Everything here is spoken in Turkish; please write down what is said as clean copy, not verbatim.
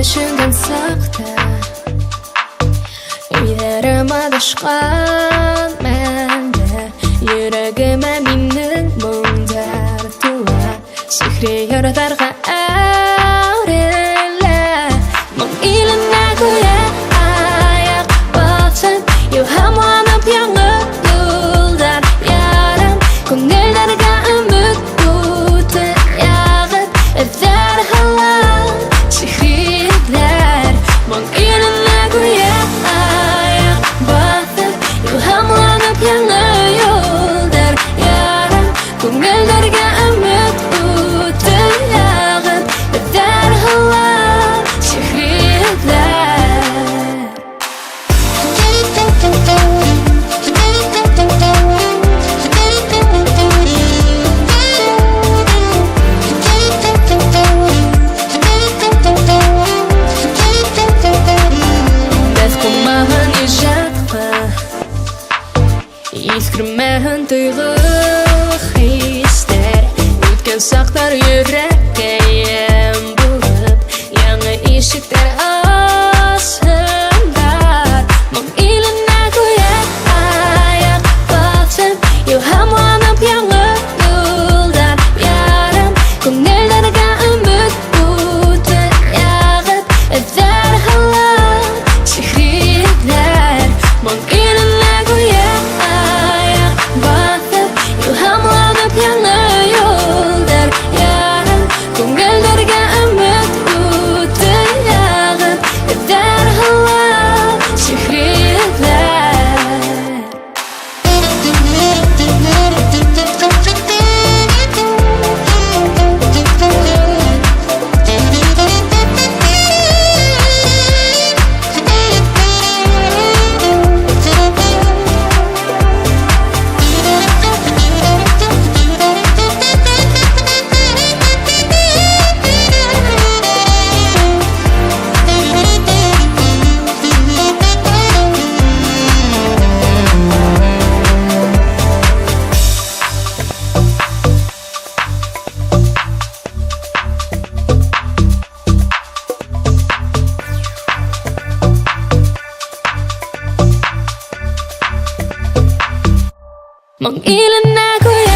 düşüngen sakta Uylarım adışkan mende Yüreğime minning mundar tuva Sihri yaratarga ağrıyla Mong iline koya ayak basın Yuham anıp yanıp yıldar yaram Ko'ngillarga umid o'ti yog'ib Etar halal sihrilar Mong iline koya ayak basın Yuham anıp yanıp yıldar yaram Ko'ngillarga umid o'ti yog'ib Etar halal sihrilar Eskirmeyen duygu hisler Ötken saklar yürekке yem bulup Yanı eshikler asımlar Mong iline koyar ayak basıp Yuham anıp yanıp yıldar yaram Ko'ngillarga umid o'ti yog'ib Etar halal sihrilar Mong iline koyar ayak basıp Yuham anıp yanıp yıldar yaram Ko'ngillarga umid o'ti yog'ib Etar halal sihrilar Mong iline koya